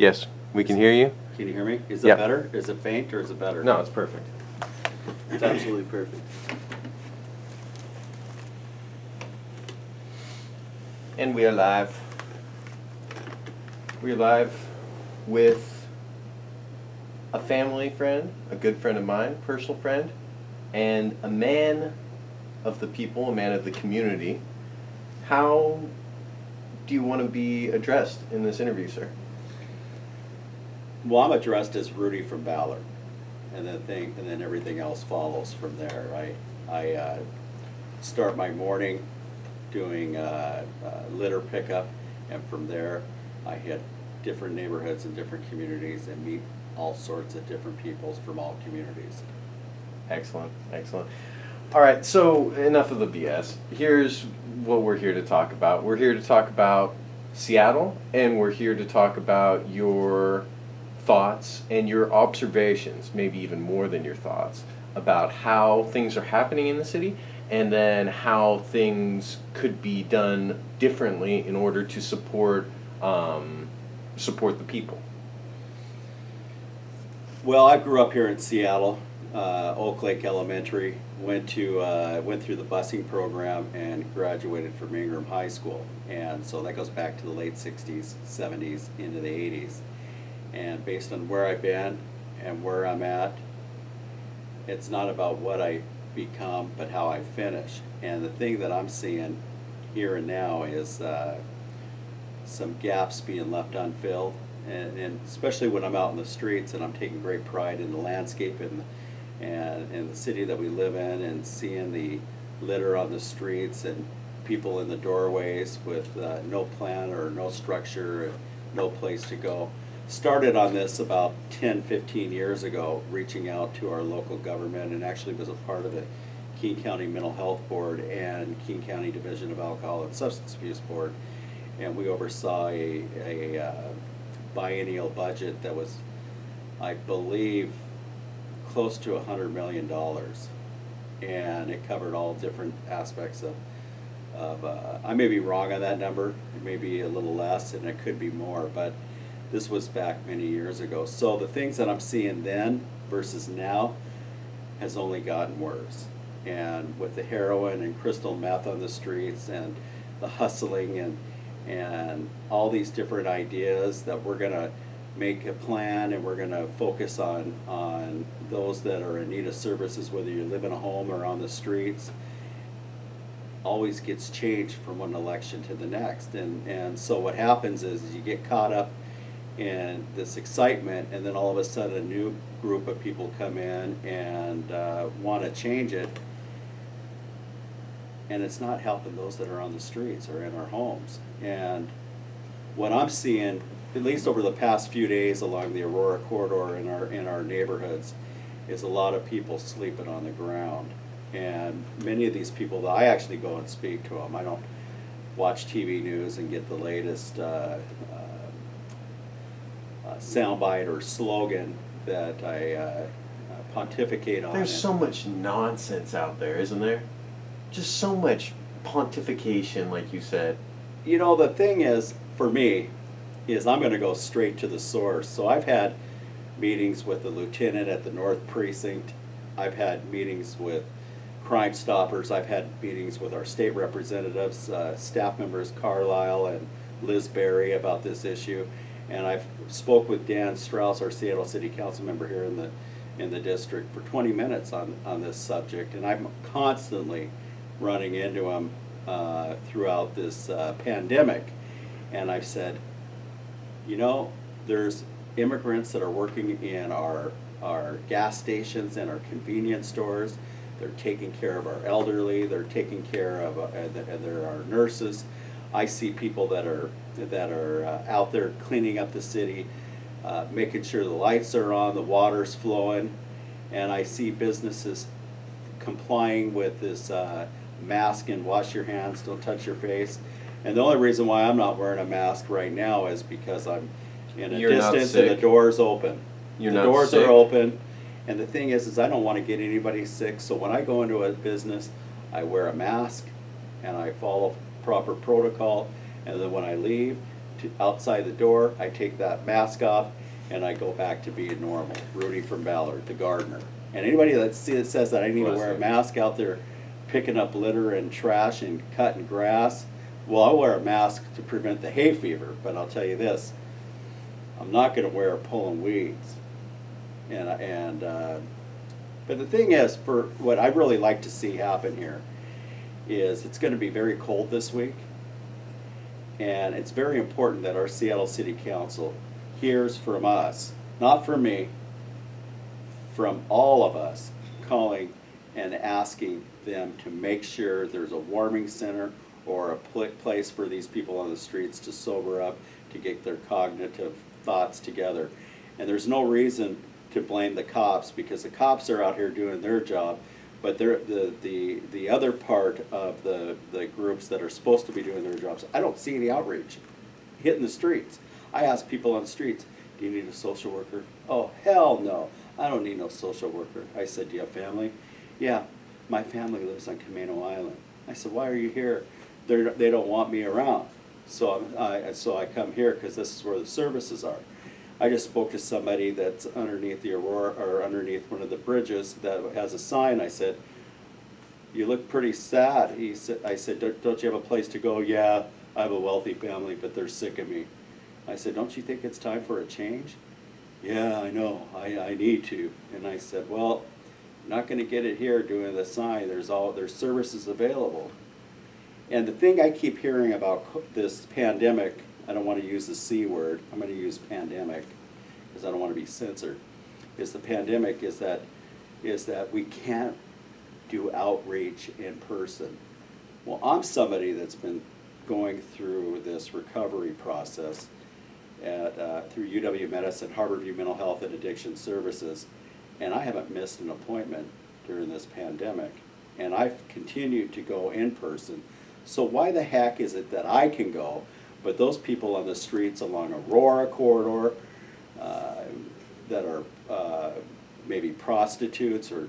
Yes, we can hear you. Can you hear me? Is it Yep. better? Is it faint or is it better? No, it's perfect. It's absolutely perfect. And we are live. We're live with a family friend, a good friend of mine, personal friend, and a man of the people, a man of the community. How do you want to be addressed in this interview, sir? Well, I'm addressed as Rudy from Ballard, and then everything else follows from there. I start my morning doing litter pickup, and from there I hit different neighborhoods and different communities and meet all sorts of different peoples from all communities. Excellent, excellent. All right, so enough of the BS. Here's what we're here to talk about. We're here to talk about Seattle, and we're here to talk about your thoughts and your observations, maybe even more than your thoughts, about how things are happening in the city, and then how things could be done differently in order to support the people. Well, I grew up here in Seattle, Oak Lake Elementary. Went through the busing program and graduated from Ingram High School, and so that goes back to the late '60s, '70s, into the '80s. And based on where I've been and where I'm at, it's not about what I become, but how I finish. And the thing that I'm seeing here and now is some gaps being left unfilled, and especially when I'm out in the streets and I'm taking great pride in the landscape and the city that we live in, and seeing the litter on the streets and people in the doorways with no plan or no structure, no place to go. Started on this about 10, 15 years ago, reaching out to our local government, and actually was a part of the Keene County Mental Health Board and Keene County Division of Alcohol and Substance Abuse Board, and we oversaw a biennial budget that was, I believe, close to $100 million, and it covered all different aspects of I may be wrong on that number, it may be a little less and it could be more, but this was back many years ago. So the things that I'm seeing then versus now has only gotten worse. And with the heroin and crystal meth on the streets and the hustling and all these different ideas that we're gonna make a plan and we're gonna focus on those that are in need of services, whether you live in a home or on the streets, always gets changed from one election to the next. And so what happens is you get caught up in this excitement, and then all of a sudden a new group of people come in and want to change it, and it's not helping those that are on the streets or in our homes. And what I'm seeing, at least over the past few days along the Aurora corridor in our neighborhoods, is a lot of people sleeping on the ground. And many of these people, I actually go and speak to them. I don't watch TV news and get the latest soundbite or slogan that I pontificate on. There's so much nonsense out there, isn't there? Just so much pontification, like you said. You know, the thing is, for me, is I'm going to go straight to the source. So I've had meetings with the lieutenant at the North Precinct. I've had meetings with Crime Stoppers. I've had meetings with our state representatives, staff members Carlisle and Liz Berry, about this issue. And I've spoke with Dan Strauss, our Seattle City Council member here in the district, for 20 minutes on this subject. And I'm constantly running into him throughout this pandemic. And I've said, you know, there's immigrants that are working in our gas stations and our convenience stores. They're taking care of our elderly. They're taking care of, and there are nurses. I see people that are out there cleaning up the city, making sure the lights are on, the water's flowing, and I see businesses complying with this mask and wash your hands, don't touch your face. And the only reason why I'm not wearing a mask right now is because I'm in a distance and the door's open. The doors are open, and the thing is I don't want to get anybody sick. So when I go into a business, I wear a mask and I follow proper protocol. And then when I leave, outside the door, I take that mask off, and I go back to being normal. Rudy from Ballard, the gardener. And anybody that says that I need to wear a mask out there picking up litter and trash and cutting grass, well, I'll wear a mask to prevent the hay fever, but I'll tell you this, I'm not going to wear it pulling weeds. But the thing is, for what I really like to see happen here is it's going to be very cold this week, and it's very important that our Seattle City Council hears from us, not from me, from all of us, calling and asking them to make sure there's a warming center or a place for these people on the streets to sober up, to get their cognitive thoughts together. And there's no reason to blame the cops, because the cops are out here doing their job, but the other part of the groups that are supposed to be doing their jobs, I don't see any outreach hitting the streets. I ask people on the streets, do you need a social worker? Oh, hell no, I don't need no social worker. I said, do you have family? Yeah, my family lives on Camino Island. I said, why are you here? They don't want me around. So I come here because this is where the services are. I just spoke to somebody that's underneath the Aurora, or underneath one of the bridges that has a sign. I said, you look pretty sad. I said, don't you have a place to go? Yeah, I have a wealthy family, but they're sick of me. I said, don't you think it's time for a change? Yeah, I know, I need to. And I said, well, I'm not gonna get it here doing the sign. There's services available. And the thing I keep hearing about this pandemic, I don't want to use the C word, I'm going to use pandemic because I don't want to be censored, is the pandemic is that we can't do outreach in person. Well, I'm somebody that's been going through this recovery process through UW Medicine, Harborview Mental Health and Addiction Services, and I haven't missed an appointment during this pandemic, and I've continued to go in person. So why the heck is it that I can go, but those people on the streets along Aurora corridor that are maybe prostitutes or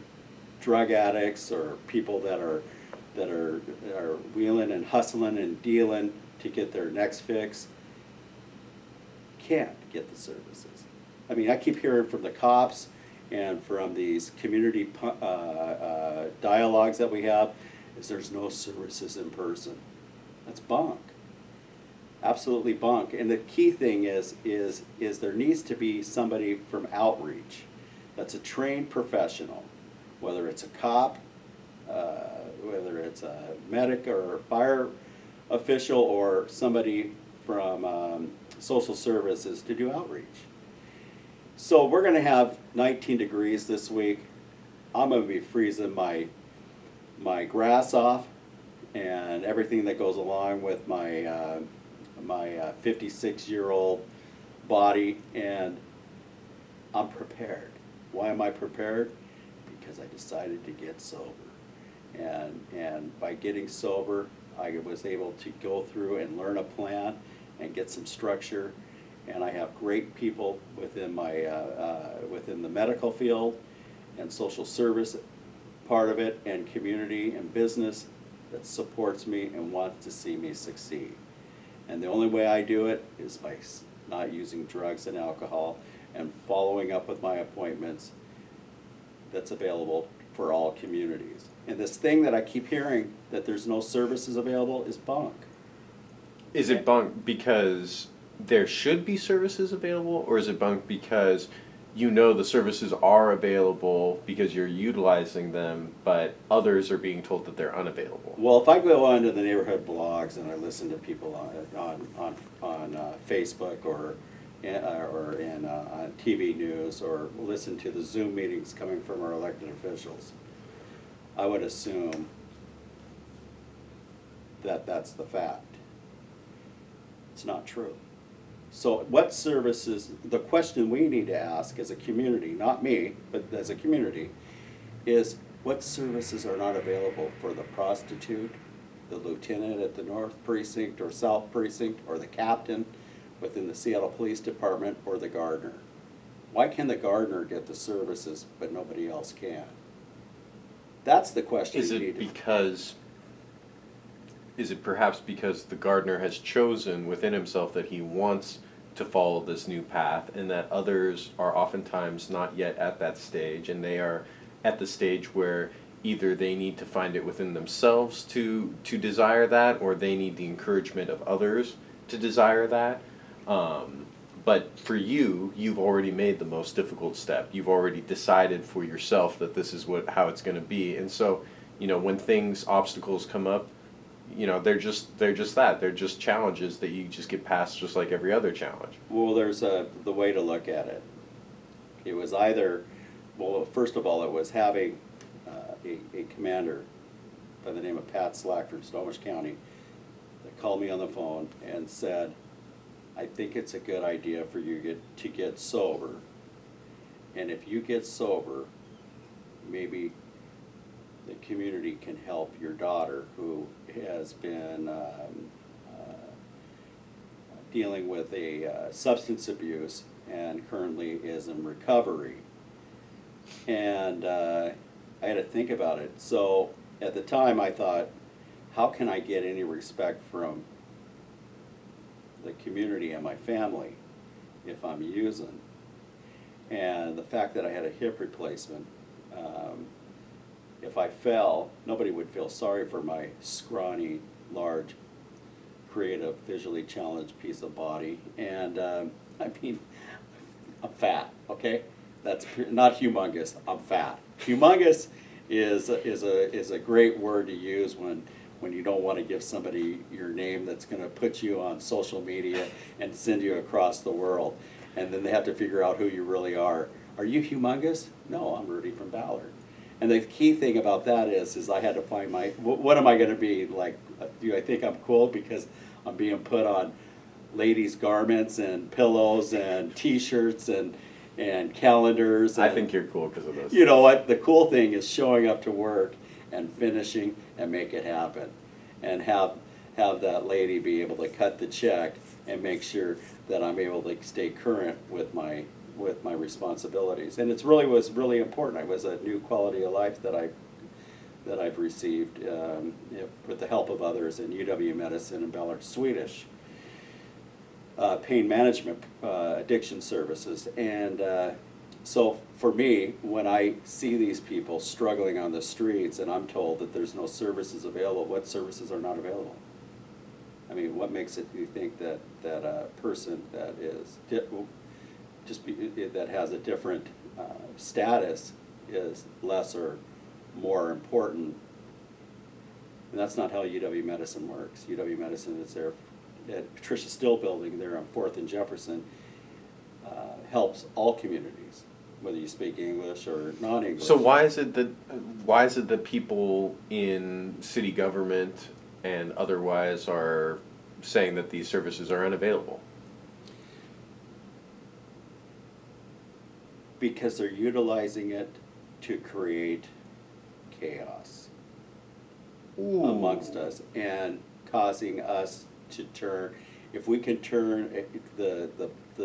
drug addicts or people that are wheeling and hustling and dealing to get their next fix, can't get the services? I mean, I keep hearing from the cops and from these community dialogues that we have, is there's no services in person. That's bunk. Absolutely bunk. And the key thing is there needs to be somebody from outreach that's a trained professional, whether it's a cop, whether it's a medic or a fire official or somebody from social services to do outreach. So we're going to have 19 degrees this week. I'm going to be freezing my grass off and everything that goes along with my 56-year-old body, and I'm prepared. Why am I prepared? Because I decided to get sober, and by getting sober, I was able to go through and learn a plan and get some structure, and I have great people within my within the medical field and social service part of it, and community and business that supports me and wants to see me succeed. And the only way I do it is by not using drugs and alcohol and following up with my appointments that's available for all communities. And this thing that I keep hearing that there's no services available is bunk. Is it bunk because there should be services available, or is it bunk because you know the services are available because you're utilizing them, but others are being told that they're unavailable? Well, if I go onto the neighborhood blogs and I listen to people on Facebook or on TV news, or listen to the Zoom meetings coming from our elected officials, I would assume that that's the fact. It's not true. So what services, the question we need to ask as a community, not me, but as a community, is what services are not available for the prostitute, the lieutenant at the North Precinct or South Precinct, or the captain within the Seattle Police Department, or the gardener? Why can the gardener get the services but nobody else can? That's the question. Is it because is it perhaps because the gardener has chosen within himself that he wants to follow this new path, and that others are oftentimes not yet at that stage, and they are at the stage where either they need to find it within themselves to desire that, or they need the encouragement of others to desire that. But for you, you've already made the most difficult step. You've already decided for yourself that this is how it's going to be. And so, when obstacles come up, they're just that. They're just challenges that you just get past, just like every other challenge. Well, there's the way to look at it. It was either, well, first of all, it was having a commander by the name of Pat Slack from Snohomish County that called me on the phone and said, I think it's a good idea for you to get sober. And if you get sober, maybe the community can help your daughter, who has been dealing with a substance abuse and currently is in recovery. And I had to think about it. So at the time I thought, how can I get any respect from the community and my family if I'm using? And the fact that I had a hip replacement, if I fell, nobody would feel sorry for my scrawny, large, creative, visually challenged piece of body. And I mean, I'm fat, okay? That's not humongous, I'm fat. Humongous is a great word to use when you don't want to give somebody your name that's going to put you on social media and send you across the world. And then they have to figure out who you really are. Are you humongous? No, I'm Rudy from Ballard. And the key thing about that is I had to find what am I going to be? Like, do I think I'm cool because I'm being put on ladies' garments and pillows and T-shirts and calendars? I think you're cool because of this. You know what? The cool thing is showing up to work and finishing and make it happen, and have that lady be able to cut the check and make sure that I'm able to stay current with my responsibilities. And it was really important. It was a new quality of life that I've received with the help of others in UW Medicine and Ballard Swedish pain management addiction services. And so for me, when I see these people struggling on the streets and I'm told that there's no services available, what services are not available? I mean, what makes it you think that a person that is that has a different status is less or more important? And that's not how UW Medicine works. UW Medicine is there at Patricia Still Building there on 4th and Jefferson, helps all communities, whether you speak English or non-English. So why is it that people in city government and otherwise are saying that these services are unavailable? Because they're utilizing it to create chaos amongst us and causing us to turn. If we can turn the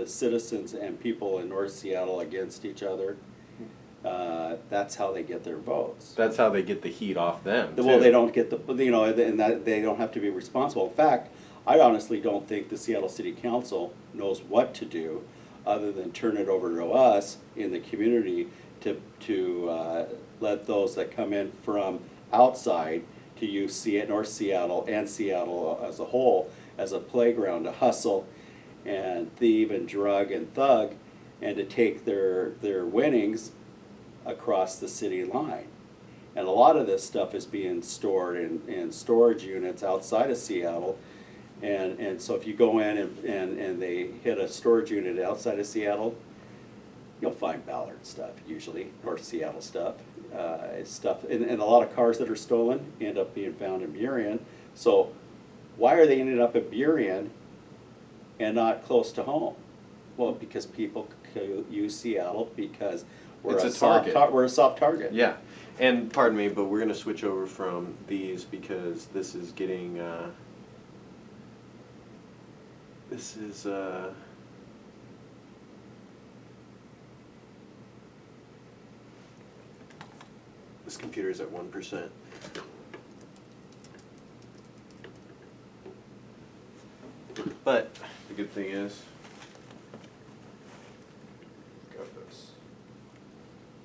citizens and people in North Seattle against each other, that's how they get their votes. That's how they get the heat off them. Well, they don't get and they don't have to be responsible. In fact, I honestly don't think the Seattle City Council knows what to do other than turn it over to us in the community to let those that come in from outside to use North Seattle and Seattle as a whole as a playground to hustle and thieve and drug and thug, and to take their winnings across the city line. And a lot of this stuff is being stored in storage units outside of Seattle. And so if you go in and they hit a storage unit outside of Seattle, you'll find Ballard stuff, usually, North Seattle stuff. And a lot of cars that are stolen end up being found in Burien. So why are they ended up in Burien and not close to home? Well, because people use Seattle because we're a soft target. Yeah, and pardon me, but we're going to switch over from these because this is getting. This computer's at 1%. good thing is, got this.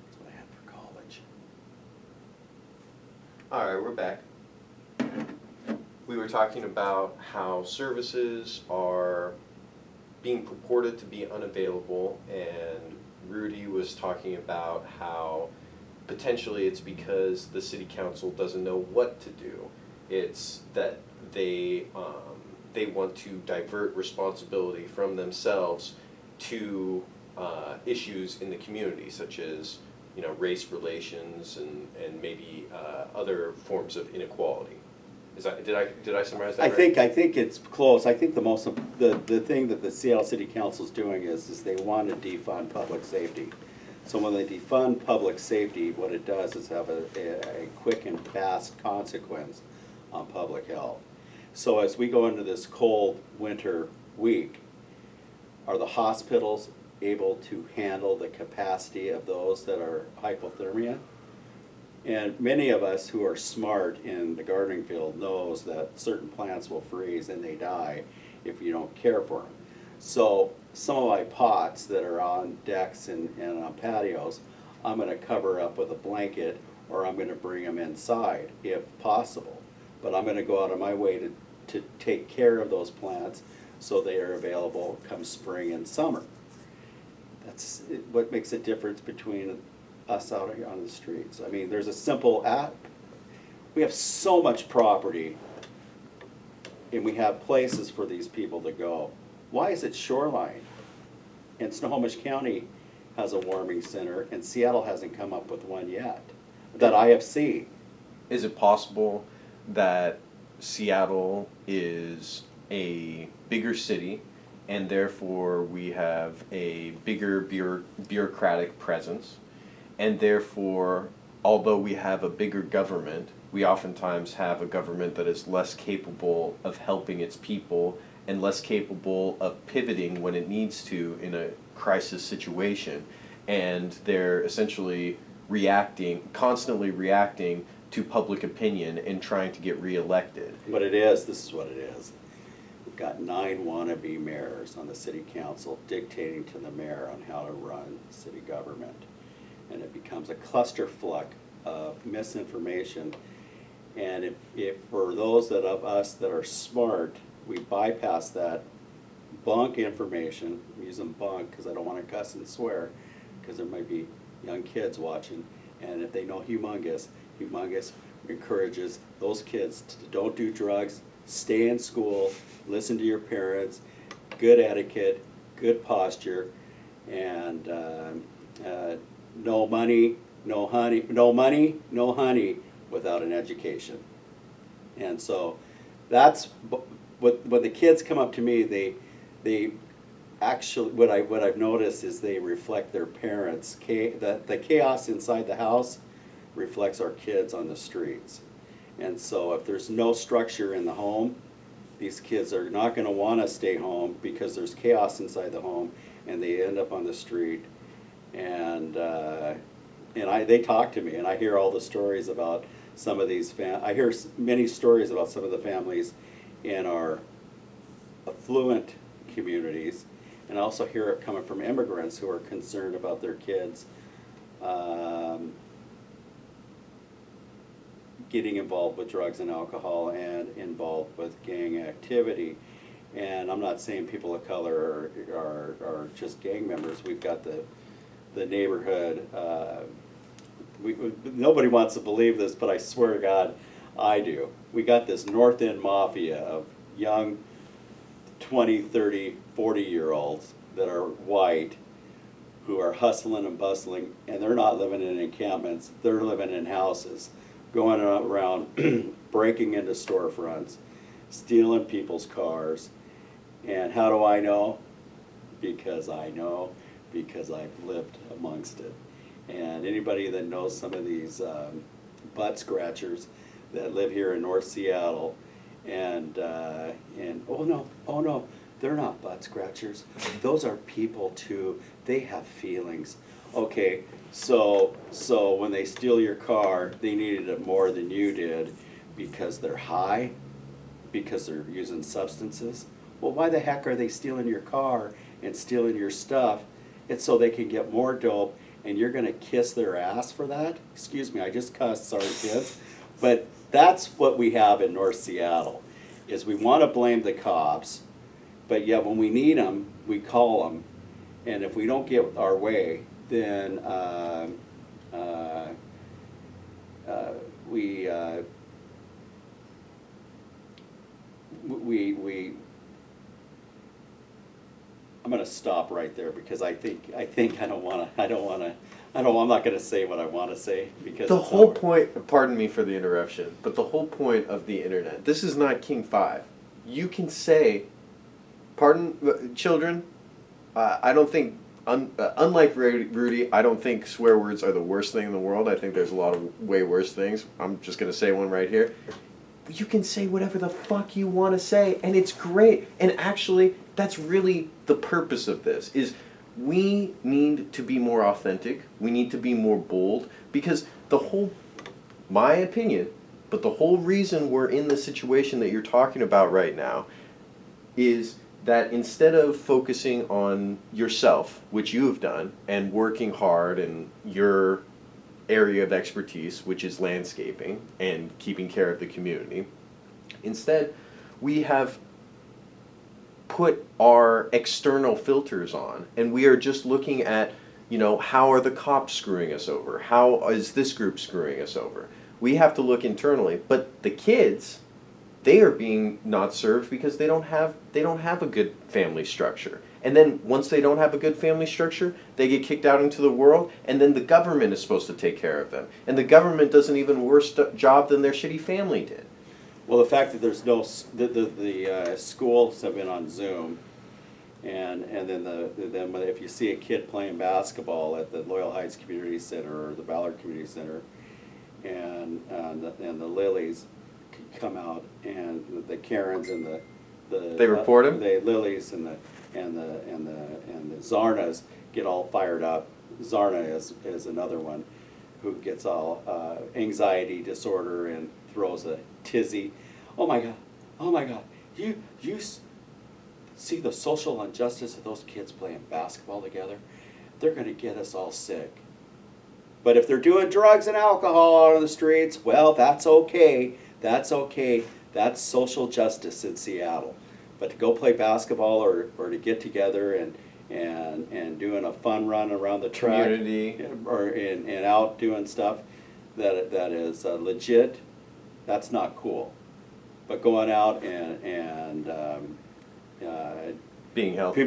That's what I had for college. All right, we're back. We were talking about how services are being purported to be unavailable, and Rudy was talking about how potentially it's because the city council doesn't know what to do. It's that they want to divert responsibility from themselves to issues in the community, such as race relations and maybe other forms of inequality. Did I summarize that right? I think it's close. I think the thing that the Seattle City Council is doing is they want to defund public safety. So when they defund public safety, what it does is have a quick and fast consequence on public health. So as we go into this cold winter week, are the hospitals able to handle the capacity of those that are hypothermia? And many of us who are smart in the gardening field knows that certain plants will freeze and they die if you don't care for them. So some of my pots that are on decks and on patios, I'm going to cover up with a blanket, or I'm going to bring them inside if possible. But I'm going to go out of my way to take care of those plants so they are available come spring and summer. That's what makes a difference between us out here on the streets. I mean, there's a simple app. We have so much property, and we have places for these people to go. Why is it shoreline? And Snohomish County has a warming center, and Seattle hasn't come up with one yet that I have seen. Is it possible that Seattle is a bigger city, and therefore we have a bigger bureaucratic presence, and therefore, although we have a bigger government, we oftentimes have a government that is less capable of helping its people and less capable of pivoting when it needs to in a crisis situation, and they're essentially constantly reacting to public opinion and trying to get reelected. This is what it is. We've got 9 wannabe mayors on the city council dictating to the mayor on how to run city government. And it becomes a clusterfuck of misinformation. And if for those of us that are smart, we bypass that bunk information. I'm using bunk because I don't want to cuss and swear, because there might be young kids watching. And if they know humongous encourages those kids to don't do drugs, stay in school, listen to your parents, good etiquette, good posture, and no money, no honey without an education. And so that's when the kids come up to me, they actually, what I've noticed is they reflect their parents. The chaos inside the house reflects our kids on the streets. And so if there's no structure in the home, these kids are not going to want to stay home because there's chaos inside the home, and they end up on the street. And they talk to me, and I hear all the stories about some of these I hear many stories about some of the families in our affluent communities, and I also hear it coming from immigrants who are concerned about their kids getting involved with drugs and alcohol and involved with gang activity. And I'm not saying people of color are just gang members. We've got the neighborhood. Nobody wants to believe this, but I swear to God, I do. We got this North End mafia of young 20, 30, 40-year-olds that are white who are hustling and bustling, and they're not living in encampments. They're living in houses, going around breaking into storefronts, stealing people's cars. And how do I know? Because I know, because I've lived amongst it. And anybody that knows some of these butt scratchers that live here in North Seattle, and oh no, they're not butt scratchers. Those are people too. They have feelings. Okay, so when they steal your car, they needed it more than you did because they're high, because they're using substances. Well, why the heck are they stealing your car and stealing your stuff? It's so they can get more dope, and you're gonna kiss their ass for that? Excuse me, I just cussed, sorry kids. But that's what we have in North Seattle, is we wanna blame the cops, but yet when we need them, we call them, and if we don't get our way, then we I'm gonna stop right there because I think I'm not gonna say what I wanna say because The it's whole over. point, pardon me for the interruption, but the whole point of the internet, this is not King 5. You can say, children, I don't think, unlike Rudy, I don't think swear words are the worst thing in the world. I think there's a lot of way worse things. I'm just going to say one right here. You can say whatever the fuck you want to say, and it's great. And actually, that's really the purpose of this, is we need to be more authentic. We need to be more bold, because my opinion, but the whole reason we're in the situation that you're talking about right now is that instead of focusing on yourself, which you have done, and working hard in your area of expertise, which is landscaping and keeping care of the community, instead we have put our external filters on, and we are just looking at, how are the cops screwing us over? How is this group screwing us over? We have to look internally, but the kids, they are being not served because they don't have a good family structure. And then once they don't have a good family structure, they get kicked out into the world, and then the government is supposed to take care of them. And the government does an even worse job than their shitty family did. Well, the fact that there's no the schools have been on Zoom, and then if you see a kid playing basketball at the Loyal Heights Community Center or the Ballard Community Center, and the Lilies come out, and the Karens and the They report him? The Lilies and the Zarnas get all fired up. Zarna is another one who gets all anxiety disorder and throws a tizzy. Oh my God! You see the social injustice of those kids playing basketball together? They're gonna get us all sick. But if they're doing drugs and alcohol out on the streets, well, that's okay. That's okay. That's social justice in Seattle. But to go play basketball or to get together and doing a fun run around the track, Community, or and out doing stuff that is legit, that's not cool. But going out and being healthy,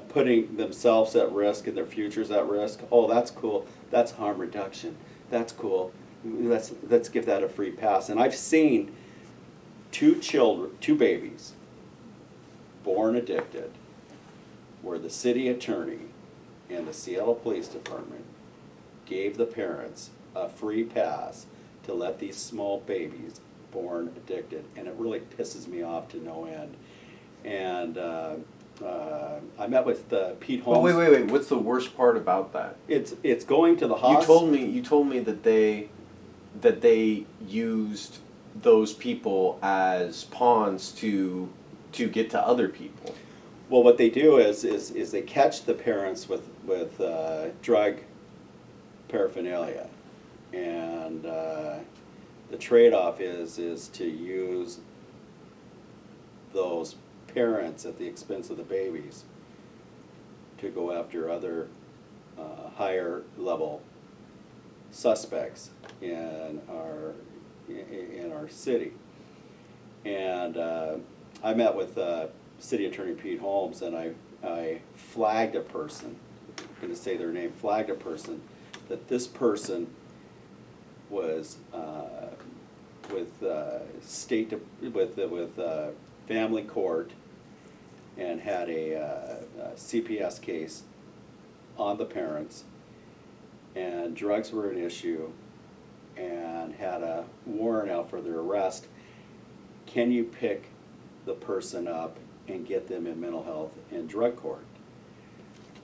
putting themselves at risk and their futures at risk, oh, that's cool. That's harm reduction. That's cool. Let's give that a free pass. And I've seen two babies born addicted, where the city attorney and the Seattle Police Department gave the parents a free pass to let these small babies born addicted, and it really pisses me off to no end. And I met with Pete Holmes. Oh, wait! What's the worst part about that? It's going to the hospital. You told me that they used those people as pawns to get to other people. Well, what they do is they catch the parents with drug paraphernalia, and the trade-off is to use those parents at the expense of the babies to go after other higher level suspects in our city. And I met with City Attorney Pete Holmes, and I flagged a person, I'm going to say their name, flagged a person, that this person was with family court and had a CPS case on the parents, and drugs were an issue, and had a warrant out for their arrest. Can you pick the person up and get them in mental health and drug court,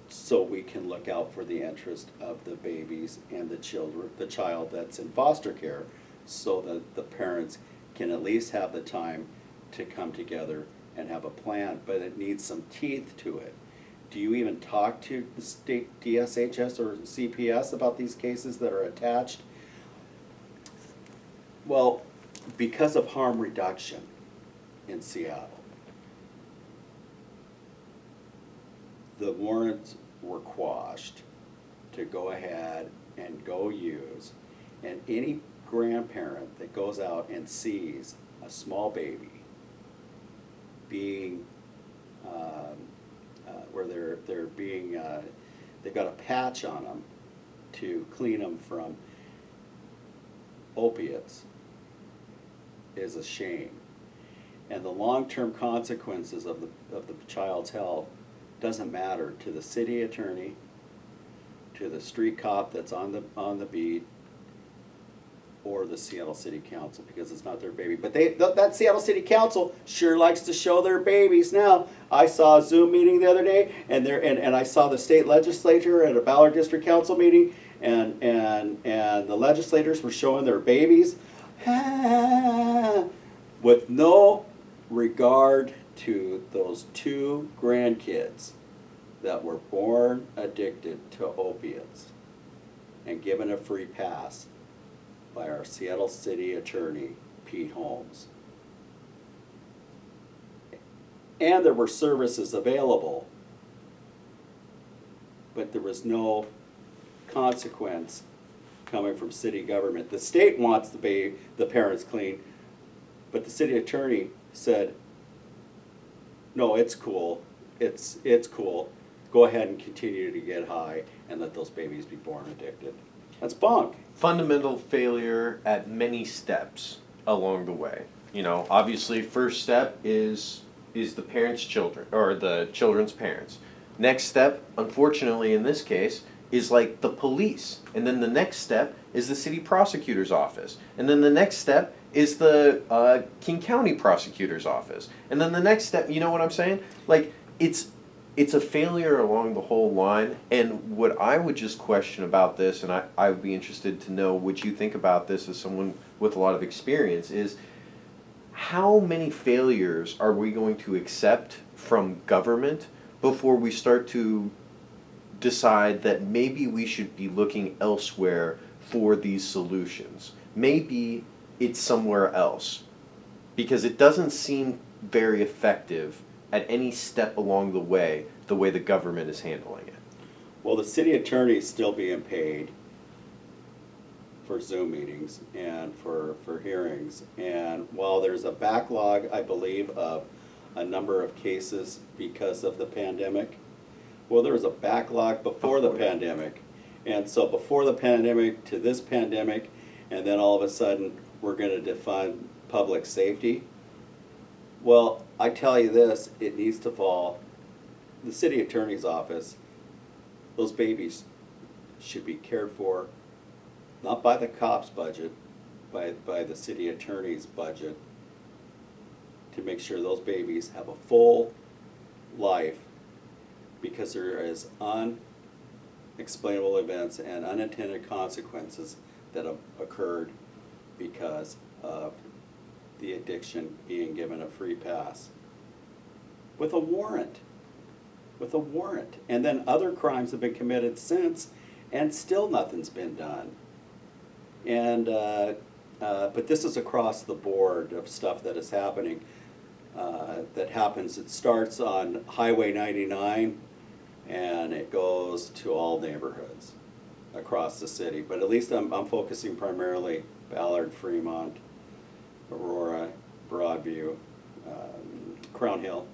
so we can look out for the interest of the babies and the child that's in foster care, so that the parents can at least have the time to come together and have a plan, but it needs some teeth to it. Do you even talk to the state DSHS or CPS about these cases that are attached? Well, because of harm reduction in Seattle, the warrants were quashed to go ahead and go use, and any grandparent that goes out and sees a small baby being, where they're being, they've got a patch on them to clean them from opiates, is a shame. And the long-term consequences of the child's health doesn't matter to the city attorney, to the street cop that's on the beat, or the Seattle City Council, because it's not their baby. But that Seattle City Council sure likes to show their babies now. I saw a Zoom meeting the other day, and I saw the state legislature at a Ballard District Council meeting, and the legislators were showing their babies with no regard to those 2 grandkids that were born addicted to opiates and given a free pass by our Seattle City Attorney, Pete Holmes. And there were services available, but there was no consequence coming from city government. The state wants the parents clean, but the city attorney said, no, it's cool, it's cool, go ahead and continue to get high and let those babies be born addicted. That's bunk. Fundamental failure at many steps along the way. You know, obviously, first step is the parent's children, or the children's parents. Next step, unfortunately in this case, is like the police. And then the next step is the city prosecutor's office. And then the next step is the King County prosecutor's office. And then the next step, you know what I'm saying? Like, it's a failure along the whole line. And what I would just question about this, and I would be interested to know what you think about this as someone with a lot of experience, is how many failures are we going to accept from government before we start to decide that maybe we should be looking elsewhere for these solutions? Maybe it's somewhere else, because it doesn't seem very effective at any step along the way the government is handling it. Well, the city attorney is still being paid for Zoom meetings and for hearings. And while there's a backlog, I believe, of a number of cases because of the pandemic, well, there was a backlog before the pandemic. And so before the pandemic to this pandemic, and then all of a sudden we're going to defund public safety. Well, I tell you this, it needs to fall. The city attorney's office, those babies should be cared for, not by the cop's budget, by the city attorney's budget, to make sure those babies have a full life, because there is unexplainable events and unintended consequences that have occurred because of the addiction being given a free pass with a warrant. And then other crimes have been committed since, and still nothing's been done. And but this is across the board of stuff that is happening. That happens. It starts on Highway 99, and it goes to all neighborhoods across the city. But at least I'm focusing primarily Ballard, Fremont, Aurora, Broadview, Crown Hill,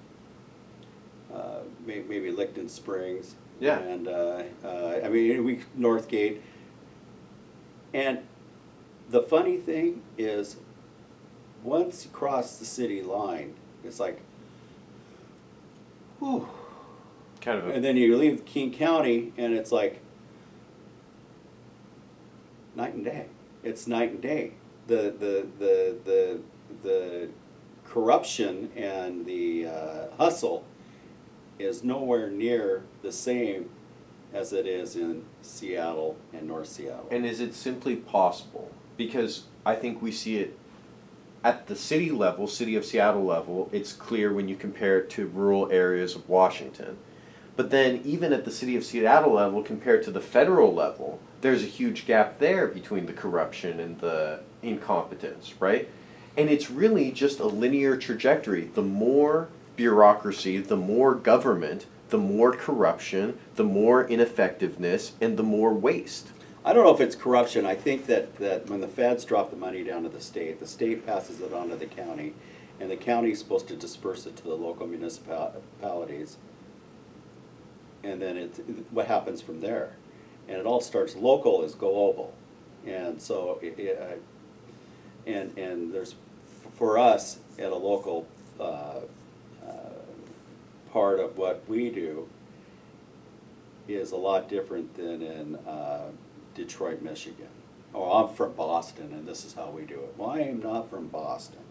maybe Licton Springs, Yeah. and I mean Northgate. And the funny thing is, once you cross the city line, it's like, whew. Kind of And then you leave King County, and it's like night and day. It's night and day. The corruption and the hustle is nowhere near the same as it is in Seattle and North Seattle. And is it simply possible? Because I think we see it at the city level, city of Seattle level, it's clear when you compare it to rural areas of Washington. But then even at the city of Seattle level compared to the federal level, there's a huge gap there between the corruption and the incompetence, right? And it's really just a linear trajectory. The more bureaucracy, the more government, the more corruption, the more ineffectiveness, and the more waste. I don't know if it's corruption. I think that when the feds drop the money down to the state passes it on to the county, and the county is supposed to disperse it to the local municipalities. And then what happens from there? And it all starts local is global. And so, and there's, for us at a local part of what we do is a lot different than in Detroit, Michigan. Oh, I'm from Boston and this is how we do it. Well, I am not from Boston.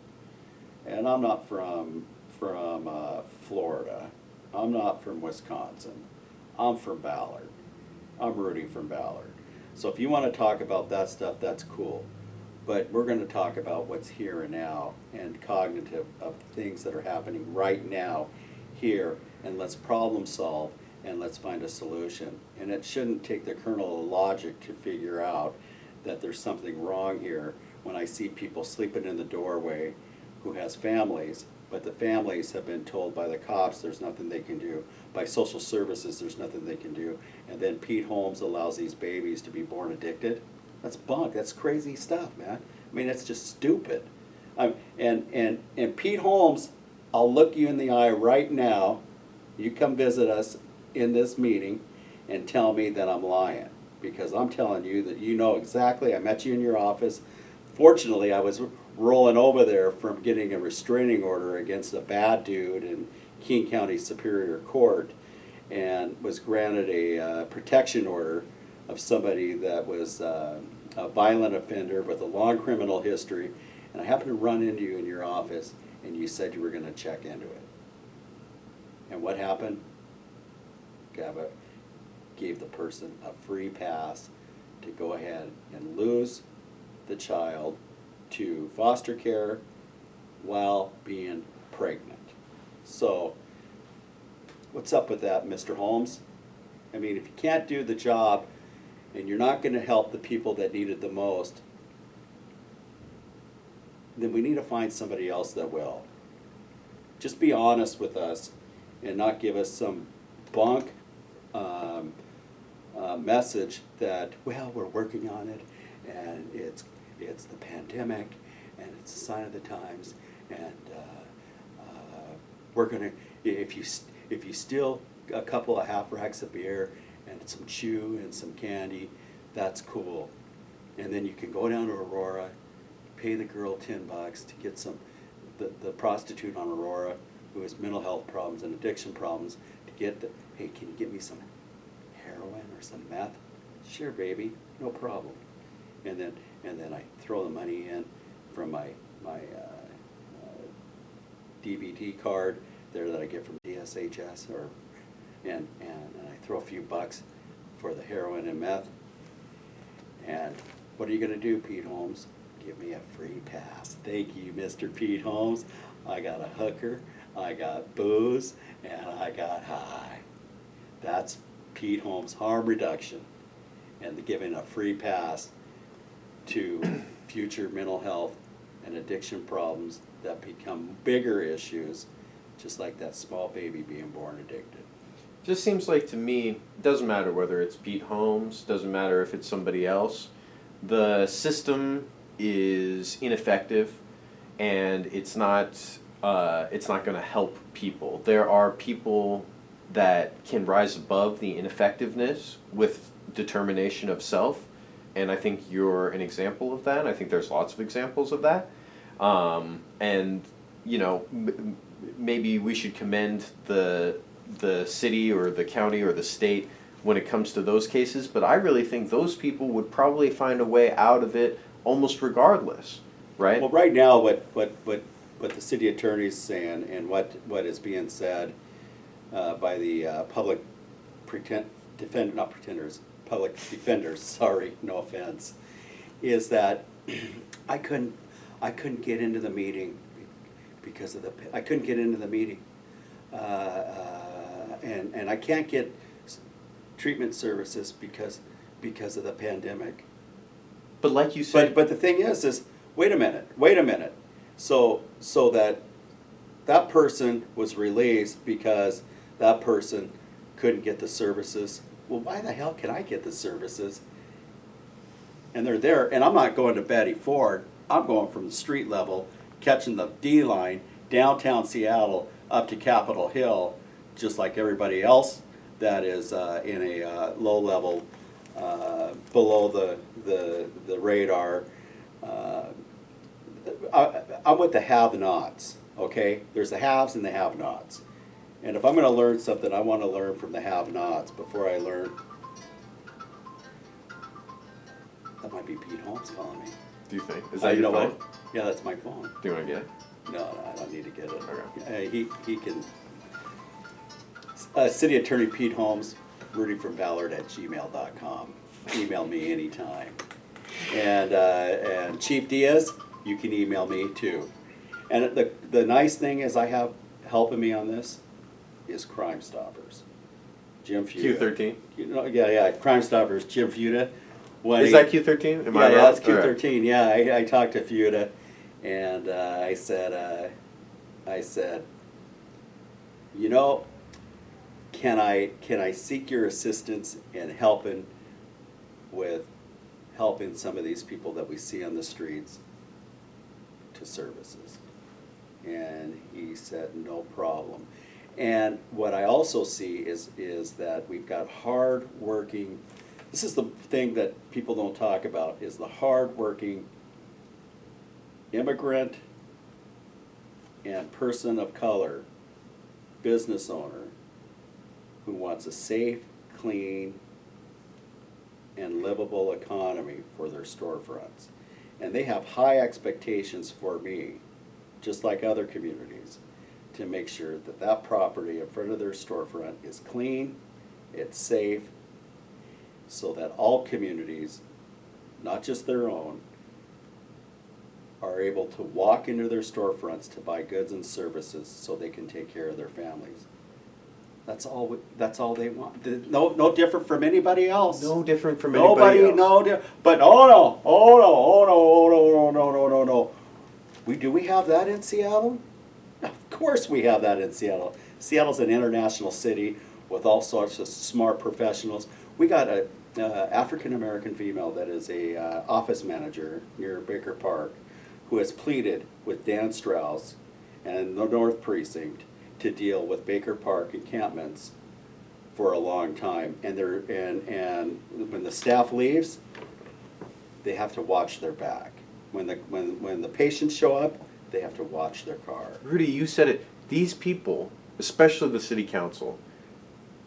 And I'm not from Florida. I'm not from Wisconsin. I'm from Ballard. I'm Rudy from Ballard. So if you want to talk about that stuff, that's cool. But we're going to talk about what's here and now and cognitive of things that are happening right now here, and let's problem solve and let's find a solution. And it shouldn't take the kernel of logic to figure out that there's something wrong here when I see people sleeping in the doorway who has families, but the families have been told by the cops there's nothing they can do, by social services there's nothing they can do, and then Pete Holmes allows these babies to be born addicted. That's bunk. That's crazy stuff, man. I mean, that's just stupid. And Pete Holmes, I'll look you in the eye right now. You come visit us in this meeting and tell me that I'm lying, because I'm telling you that you know exactly. I met you in your office. Fortunately, I was rolling over there from getting a restraining order against a bad dude in King County Superior Court, and was granted a protection order of somebody that was a violent offender with a long criminal history. And I happened to run into you in your office, and you said you were going to check into it. And what happened? Gave the person a free pass to go ahead and lose the child to foster care while being pregnant. So, what's up with that, Mr. Holmes? I mean, if you can't do the job and you're not going to help the people that need it the most, then we need to find somebody else that will. Just be honest with us and not give us some bunk message that, well, we're working on it, and it's the pandemic, and it's a sign of the times, and we're gonna, if you steal a couple of half racks of beer and some chew and some candy, that's cool. And then you can go down to Aurora, pay the girl $10 to get the prostitute on Aurora who has mental health problems and addiction problems, to get hey, can you get me some heroin or some meth? Sure, baby, no problem. And then I throw the money in from my DBT card there that I get from DSHS, and I throw a few bucks for the heroin and meth. And what are you going to do, Pete Holmes? Give me a free pass. Thank you, Mr. Pete Holmes. I got a hooker, I got booze, and I got high. That's Pete Holmes' harm reduction, and giving a free pass to future mental health and addiction problems that become bigger issues, just like that small baby being born addicted. Just seems like to me, it doesn't matter whether it's Pete Holmes, doesn't matter if it's somebody else, the system is ineffective, and it's not going to help people. There are people that can rise above the ineffectiveness with determination of self, and I think you're an example of that. I think there's lots of examples of that. And, you know, maybe we should commend the city or the county or the state when it comes to those cases, but I really think those people would probably find a way out of it almost regardless, right? Well, right now, what the city attorney is saying, and what is being said by the public defenders, sorry, no offense, is that I couldn't I couldn't get into the meeting because of I couldn't get into the meeting. And I can't get treatment services because of the pandemic. But like you said, But the thing is wait a minute. So that person was released because that person couldn't get the services. Well, why the hell can I get the services? And they're there, and I'm not going to Betty Ford. I'm going from the street level, catching the D line, downtown Seattle, up to Capitol Hill, just like everybody else that is in a low level, below the radar. I'm with the have-nots, okay? There's the haves and the have-nots. And if I'm going to learn something, I want to learn from the have-nots before I learn. That might be Pete Holmes calling me. do you think? Is that your phone? What? Yeah, that's my phone. Do you want to get it? No, I don't need to get it. Okay. He can. City Attorney Pete Holmes, Rudy from Ballard at gmail.com. Email me anytime. And Chief Diaz, you can email me too. And the nice thing is I have helping me on this is Crime Stoppers. Jim Fuda. Q13? Yeah, Crime Stoppers, Jim Fuda. Is that Q13? Am I wrong? That's Q13. Right. Yeah, I talked to Fuda, and I said, you know, can I seek your assistance in helping some of these people that we see on the streets to services? And he said, no problem. And what I also see is that we've got hard-working. This is the thing that people don't talk about, is the hard-working immigrant and person of color, business owner, who wants a safe, clean, and livable economy for their storefronts. And they have high expectations for me, just like other communities, to make sure that that property in front of their storefront is clean, it's safe, so that all communities, not just their own, are able to walk into their storefronts to buy goods and services so they can take care of their families. That's all they want. No different from anybody else. No different from anybody else. But no. Do we have that in Seattle? Of course we have that in Seattle. Seattle's an international city with all sorts of smart professionals. We got a African American female that is a office manager near Baker Park, who has pleaded with Dan Strauss and the North Precinct to deal with Baker Park encampments for a long time. And when the staff leaves, they have to watch their back. When the patients show up, they have to watch their car. Rudy, you said it. These people, especially the city council,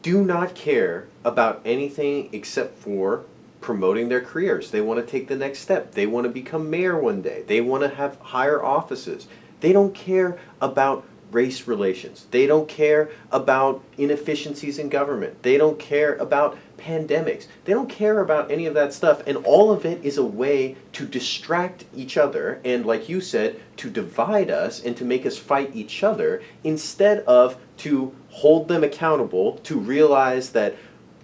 do not care about anything except for promoting their careers. They want to take the next step. They want to become mayor one day. They want to have higher offices. They don't care about race relations. They don't care about inefficiencies in government. They don't care about pandemics. They don't care about any of that stuff. And all of it is a way to distract each other and, like you said, to divide us and to make us fight each other instead of to hold them accountable, to realize that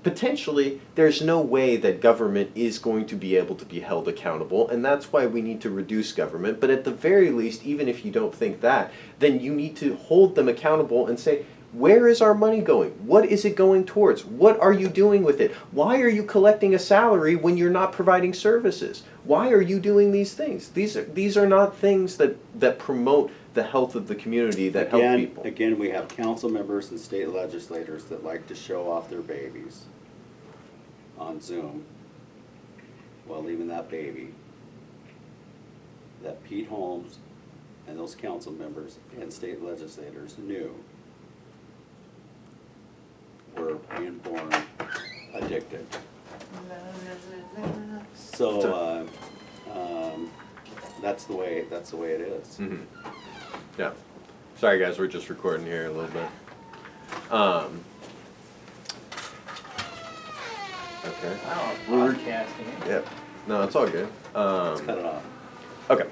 potentially there's no way that government is going to be able to be held accountable, and that's why we need to reduce government. But at the very least, even if you don't think that, then you need to hold them accountable and say, where is our money going? What is it going towards? What are you doing with it? Why are you collecting a salary when you're not providing services? Why are you doing these things? These are not things that promote the health of the community, that help people. Again, we have council members and state legislators that like to show off their babies on Zoom while leaving that baby that Pete Holmes and those council members and state legislators knew were being born addicted. So that's the way it is. Mm-hmm. Yeah. Sorry guys, we're just recording here a little bit. Okay. Wow, podcasting. Yep. No, it's all good. Let's cut it off. Okay.